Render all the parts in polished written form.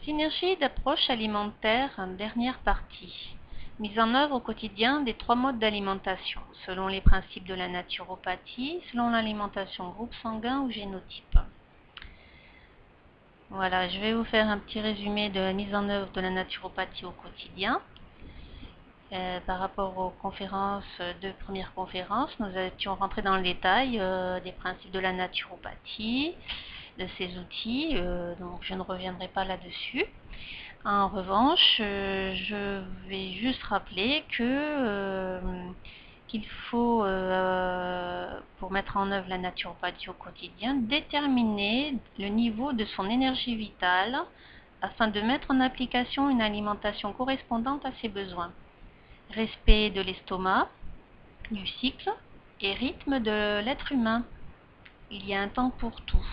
Synergie d'approche alimentaire, dernière partie. Mise en œuvre au quotidien des 3 modes d'alimentation, selon les principes de la naturopathie, selon l'alimentation groupe sanguin ou génotype. Voilà, je vais vous faire un petit résumé de la mise en œuvre de la naturopathie au quotidien. Par rapport aux conférences, 2 premières conférences, nous étions rentrés dans le détail des principes de la naturopathie, de ses outils, donc je ne reviendrai pas là-dessus. En revanche, je vais juste rappeler qu'il faut, pour mettre en œuvre la naturopathie au quotidien, déterminer le niveau de son énergie vitale afin de mettre en application une alimentation correspondante à ses besoins. Respect de l'estomac, du cycle et rythme de l'être humain. Il y a un temps pour tout.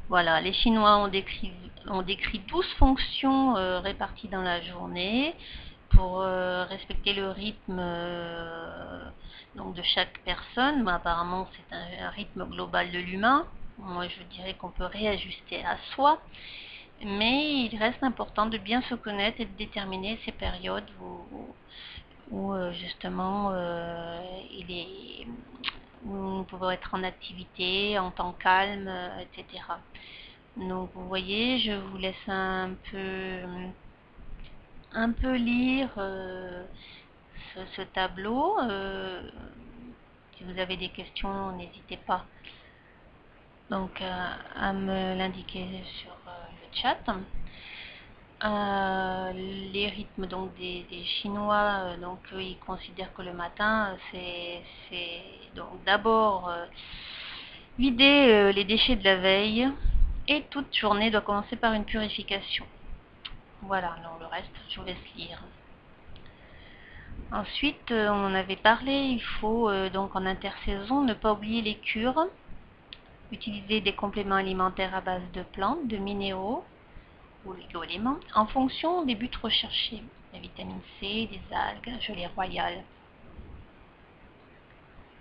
Voilà, les Chinois ont décrit 12 fonctions réparties dans la journée pour respecter le rythme donc de chaque personne. Mais apparemment, c'est un rythme global de l'humain. Moi, je dirais qu'on peut réajuster à soi. Mais il reste important de bien se connaître et de déterminer ces périodes où justement nous pouvons être en activité, en temps calme, etc. Donc vous voyez, je vous laisse un peu lire ce tableau. Si vous avez des questions, n'hésitez pas donc à me l'indiquer sur le chat. Les rythmes donc des Chinois, donc ils considèrent que le matin c'est donc d'abord vider les déchets de la veille et toute journée doit commencer par une purification. Voilà, alors le reste je vous laisse lire. Ensuite, on en avait parlé, il faut donc en intersaison ne pas oublier les cures, utiliser des compléments alimentaires à base de plantes, de minéraux ou oligo-éléments en fonction des buts recherchés, la vitamine C, des algues, gelée royale.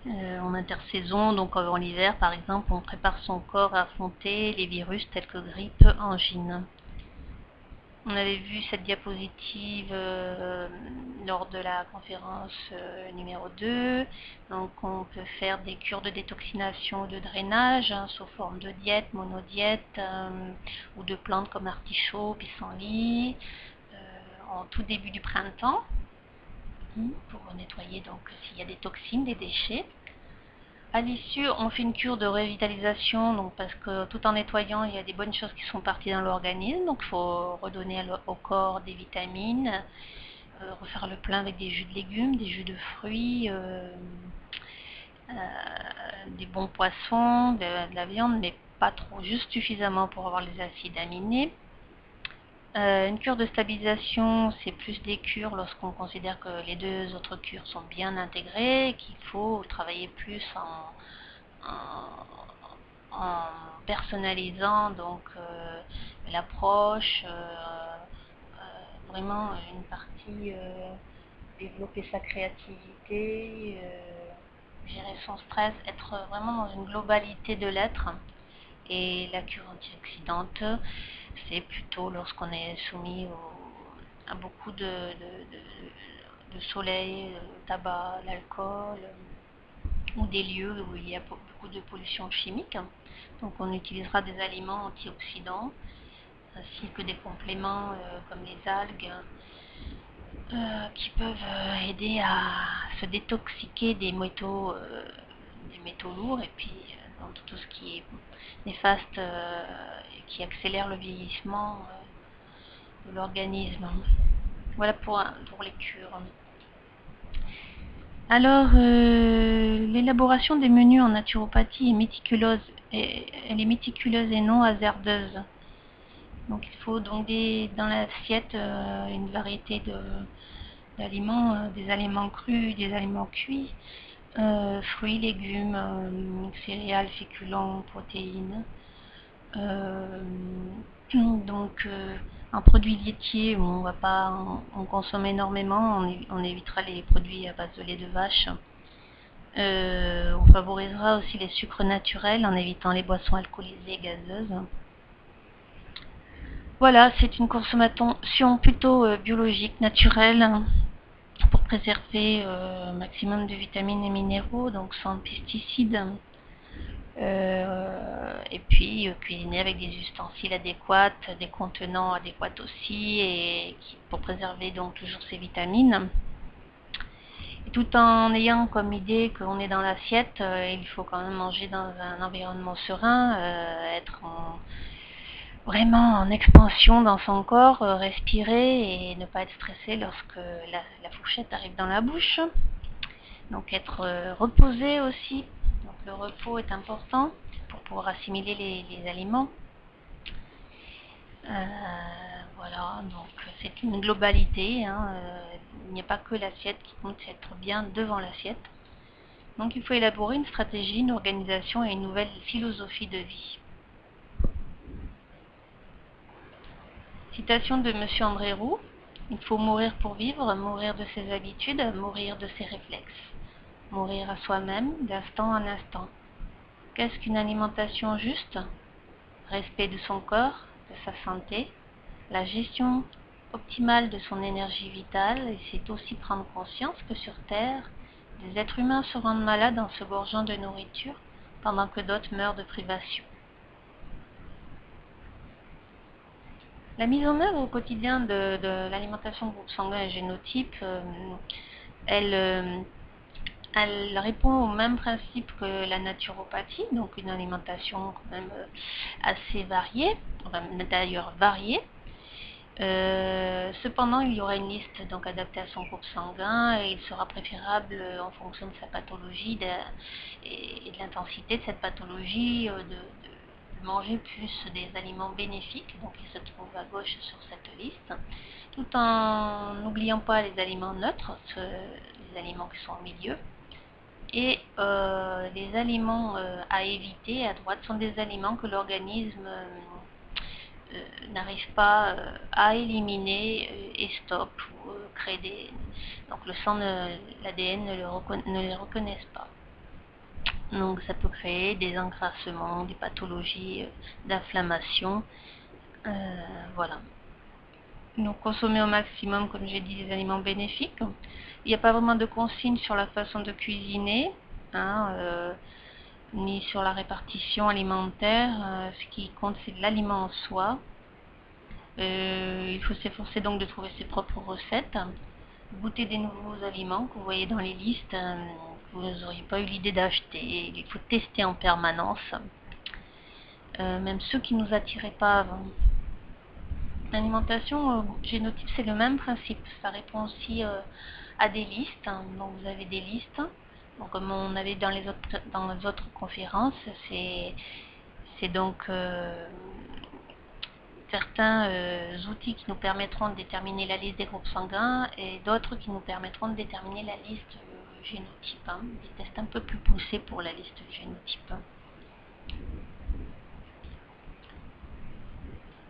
En intersaison, donc avant l'hiver par exemple, on prépare son corps à affronter les virus tels que grippe, angine. On avait vu cette diapositive lors de la conférence numéro 2. Donc on peut faire des cures de détoxination, de drainage, sous forme de diète, monodiète, ou de plantes comme artichaut, pissenlit, en tout début du printemps, pour nettoyer donc s'il y a des toxines, des déchets. À l'issue, on fait une cure de revitalisation, donc parce que tout en nettoyant, il y a des bonnes choses qui sont parties dans l'organisme, donc il faut redonner au corps des vitamines, refaire le plein avec des jus de légumes, des jus de fruits, des bons poissons, de la viande, mais pas trop, juste suffisamment pour avoir les acides aminés. Une cure de stabilisation, c'est plus des cures lorsqu'on considère que les 2 autres cures sont bien intégrées, qu'il faut travailler plus en personnalisant donc l'approche, vraiment une partie développer sa créativité, gérer son stress, être vraiment dans une globalité de l'être. Et la cure antioxydante, c'est plutôt lorsqu'on est soumis à beaucoup de soleil, tabac, l'alcool, ou des lieux où il y a beaucoup de pollution chimique. Donc on utilisera des aliments antioxydants ainsi que des compléments comme les algues qui peuvent aider à se détoxiquer des métaux lourds et puis dans tout ce qui est néfaste qui accélère le vieillissement de l'organisme. Voilà pour les cures. Alors, l'élaboration des menus en naturopathie est méticuleuse, elle est méticuleuse et non hasardeuse. Donc il faut donc dans l'assiette une variété d'aliments, des aliments crus, des aliments cuits, fruits, légumes, céréales, féculents, protéines. Donc un produit laitier, on va pas en consommer énormément, on évitera les produits à base de lait de vache. On favorisera aussi les sucres naturels en évitant les boissons alcoolisées et gazeuses. Voilà, c'est une consommation plutôt biologique, naturelle, hein, pour préserver un maximum de vitamines et minéraux, donc sans pesticides. Et puis cuisiner avec des ustensiles adéquats, des contenants adéquats aussi, pour préserver donc toujours ces vitamines. Et tout en ayant comme idée qu'on est dans l'assiette, il faut quand même manger dans un environnement serein, vraiment en expansion dans son corps, respirer et ne pas être stressé lorsque la fourchette arrive dans la bouche. Donc être reposé aussi. Donc le repos est important pour pouvoir assimiler les aliments. Voilà, donc c'est une globalité, hein, il n'y a pas que l'assiette qui compte, c'est être bien devant l'assiette. Donc il faut élaborer une stratégie, une organisation et une nouvelle philosophie de vie. Citation de M. André Roux: il faut mourir pour vivre, mourir de ses habitudes, mourir de ses réflexes, mourir à soi-même d'instant en instant. Qu'est-ce qu'une alimentation juste? Respect de son corps, de sa santé, la gestion optimale de son énergie vitale, et c'est aussi prendre conscience que sur Terre, des êtres humains se rendent malades en se gorgeant de nourriture, pendant que d'autres meurent de privation. La mise en œuvre au quotidien de l'alimentation groupe sanguin et génotype, elle répond au même principe que la naturopathie, donc une alimentation quand même assez variée, d'ailleurs variée. Cependant, il y aura une liste donc adaptée à son groupe sanguin, et il sera préférable en fonction de sa pathologie et de l'intensité de cette pathologie de manger plus des aliments bénéfiques, donc qui se trouvent à gauche sur cette liste, tout en n'oubliant pas les aliments neutres, les aliments qui sont au milieu. Et les aliments à éviter à droite sont des aliments que l'organisme n'arrive pas à éliminer et stoppe ou crée des... Donc le sang, l'ADN ne les reconnaissent pas. Donc ça peut créer des encrassements, des pathologies d'inflammation. Voilà. Donc consommer au maximum, comme j'ai dit, des aliments bénéfiques. Il n'y a pas vraiment de consignes sur la façon de cuisiner, hein, ni sur la répartition alimentaire. Ce qui compte, c'est l'aliment en soi. Il faut s'efforcer donc de trouver ses propres recettes, goûter des nouveaux aliments que vous voyez dans les listes, que vous n'auriez pas eu l'idée d'acheter. Il faut tester en permanence, même ceux qui ne nous attiraient pas avant. L'alimentation génotype, c'est le même principe. Ça répond aussi à des listes. Donc vous avez des listes. Donc, comme on avait dans les autres conférences, c'est donc certains outils qui nous permettront de déterminer la liste des groupes sanguins et d'autres qui nous permettront de déterminer la liste génotype. Des tests un peu plus poussés pour la liste génotype.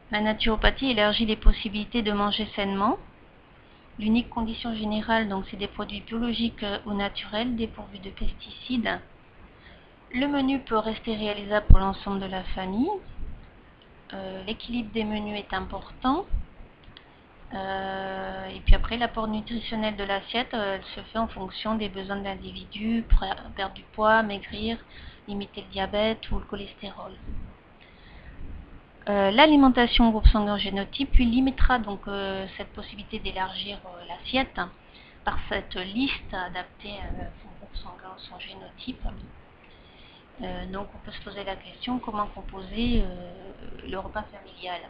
La naturopathie élargit les possibilités de manger sainement. L'unique condition générale, donc, c'est des produits biologiques ou naturels dépourvus de pesticides. Le menu peut rester réalisable pour l'ensemble de la famille. L'équilibre des menus est important. Et puis après, l'apport nutritionnel de l'assiette se fait en fonction des besoins de l'individu, perdre du poids, maigrir, limiter le diabète ou le cholestérol. L'alimentation groupe sanguin génotype lui limitera donc cette possibilité d'élargir l'assiette par cette liste adaptée à son groupe sanguin ou son génotype. Donc on peut se poser la question: comment composer le repas familial?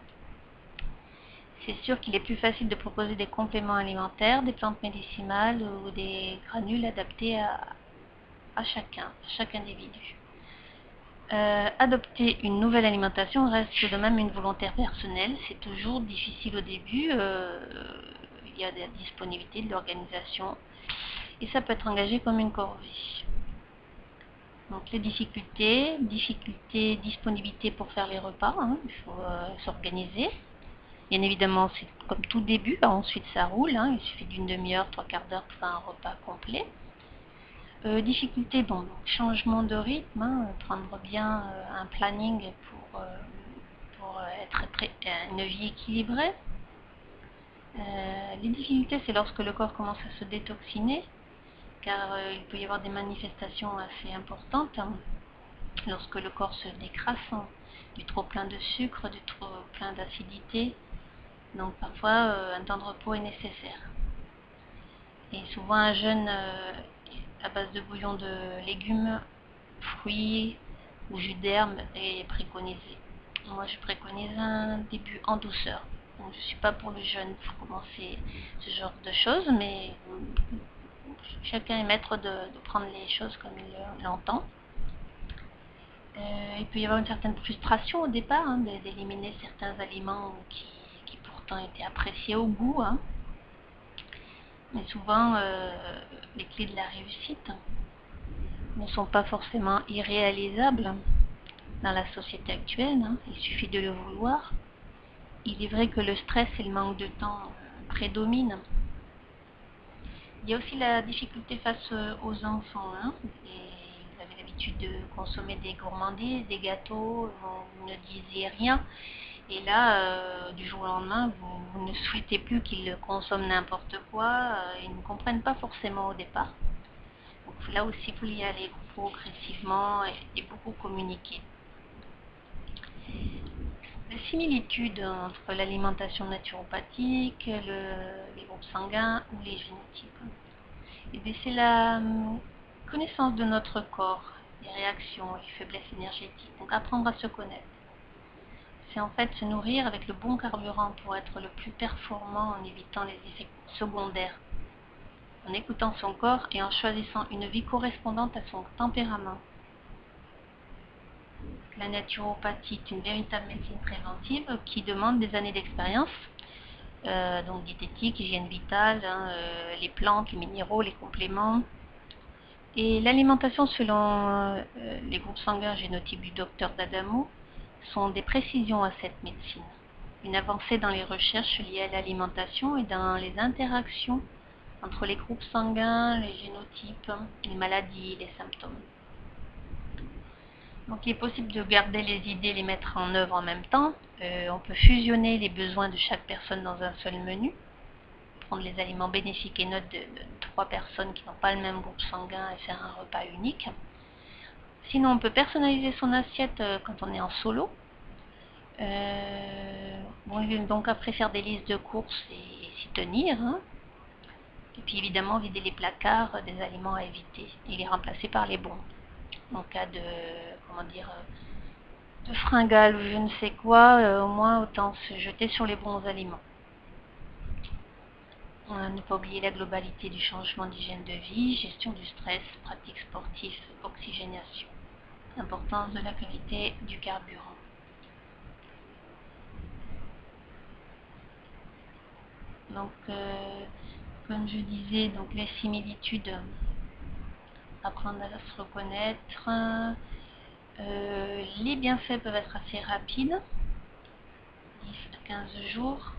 C'est sûr qu'il est plus facile de proposer des compléments alimentaires, des plantes médicinales ou des granules adaptés à chaque individu. Adopter une nouvelle alimentation reste de même une volonté personnelle. C'est toujours difficile au début. Il y a des disponibilités de l'organisation et ça peut être engagé comme une corvée. Donc les difficultés, disponibilité pour faire les repas, il faut s'organiser. Bien évidemment, c'est comme tout début, ensuite ça roule, il suffit d'une demi-heure, 3/4 d'heure pour faire un repas complet. Difficulté, donc changement de rythme, prendre bien un planning pour pour une vie équilibrée. Les difficultés, c'est lorsque le corps commence à se détoxiner, car il peut y avoir des manifestations assez importantes, hein, lorsque le corps se décrasse, hein, du trop plein de sucre, du trop plein d'acidité. Donc parfois, un temps de repos est nécessaire. Et souvent, un jeûne à base de bouillon de légumes, fruits ou jus d'herbe est préconisé. Moi, je préconise un début en douceur. Donc, je ne suis pas pour le jeûne pour commencer ce genre de choses, mais chacun est maître de prendre les choses comme il l'entend. Il peut y avoir une certaine frustration au départ, hein, d'éliminer certains aliments qui pourtant étaient appréciés au goût, hein. Mais souvent, les clés de la réussite ne sont pas forcément irréalisables dans la société actuelle, hein. Il suffit de le vouloir. Il est vrai que le stress et le manque de temps prédominent. Il y a aussi la difficulté face aux enfants, hein. Et vous avez l'habitude de consommer des gourmandises, des gâteaux, vous ne disiez rien. Et là, du jour au lendemain, vous ne souhaitez plus qu'ils consomment n'importe quoi. Ils ne comprennent pas forcément au départ. Donc là aussi, il faut y aller progressivement et beaucoup communiquer. La similitude entre l'alimentation naturopathique, les groupes sanguins ou les génotypes. Et c'est la connaissance de notre corps, les réactions, les faiblesses énergétiques. Donc apprendre à se connaître. C'est en fait se nourrir avec le bon carburant pour être le plus performant en évitant les effets secondaires, en écoutant son corps et en choisissant une vie correspondante à son tempérament. La naturopathie est une véritable médecine préventive qui demande des années d'expérience, donc diététique, hygiène vitale, hein, les plantes, les minéraux, les compléments. Et l'alimentation selon les groupes sanguins génotypes du docteur d'Adamo sont des précisions à cette médecine. Une avancée dans les recherches liées à l'alimentation et dans les interactions entre les groupes sanguins, les génotypes, les maladies, les symptômes. Donc il est possible de garder les idées et les mettre en œuvre en même temps. On peut fusionner les besoins de chaque personne dans un seul menu, prendre les aliments bénéfiques et neutres de 3 personnes qui n'ont pas le même groupe sanguin et faire un repas unique. Sinon on peut personnaliser son assiette quand on est en solo. Donc après faire des listes de courses et s'y tenir, hein. Et puis évidemment vider les placards des aliments à éviter et les remplacer par les bons. En cas de fringales ou je ne sais quoi, au moins autant se jeter sur les bons aliments. Ne pas oublier la globalité du changement d'hygiène de vie, gestion du stress, pratiques sportives, oxygénation. Importance de la qualité du carburant. Donc, comme je disais, donc les similitudes, apprendre à se reconnaître. Les bienfaits peuvent être assez rapides, 10 à 15 jours.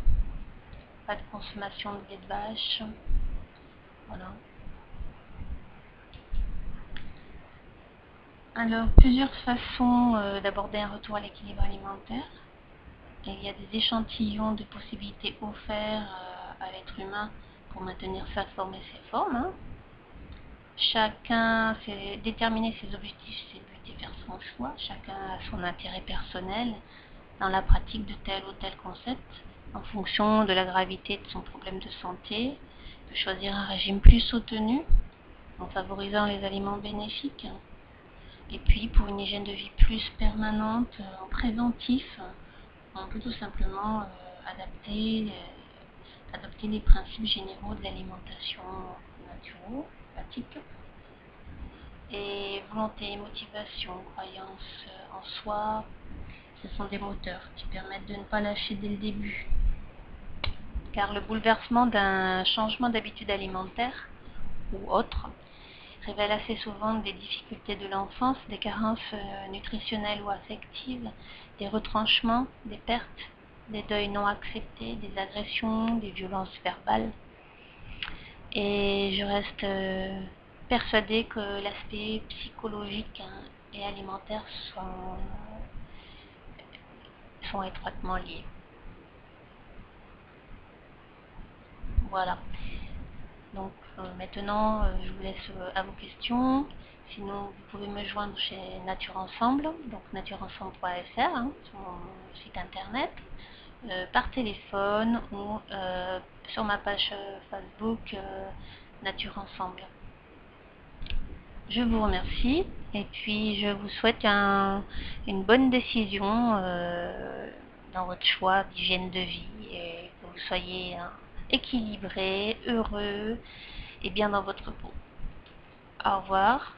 Pas de consommation de lait de vache. Voilà. Alors, plusieurs façons d'aborder un retour à l'équilibre alimentaire. Et il y a des échantillons de possibilités offerts à l'être humain pour maintenir sa forme et ses formes, hein. Chacun sait déterminer ses objectifs, ses buts et faire son choix. Chacun a son intérêt personnel dans la pratique de tel ou tel concept en fonction de la gravité de son problème de santé. Il peut choisir un régime plus soutenu en favorisant les aliments bénéfiques. Et puis pour une hygiène de vie plus permanente, en préventif, on peut tout simplement adopter les principes généraux de l'alimentation naturopathique. Et volonté, motivation, croyance en soi, ce sont des moteurs qui permettent de ne pas lâcher dès le début. Car le bouleversement d'un changement d'habitude alimentaire ou autre révèle assez souvent des difficultés de l'enfance, des carences nutritionnelles ou affectives, des retranchements, des pertes, des deuils non acceptés, des agressions, des violences verbales. Et je reste persuadée que l'aspect psychologique, hein, et alimentaire sont étroitement liées. Voilà. Donc maintenant, je vous laisse à vos questions. Sinon, vous pouvez me joindre chez Nature Ensemble, donc natureensemble.fr, hein, sur mon site internet, par téléphone ou sur ma page Facebook Nature Ensemble. Je vous remercie et puis je vous souhaite une bonne décision dans votre choix d'hygiène de vie et que vous soyez équilibré, heureux et bien dans votre peau. Au revoir.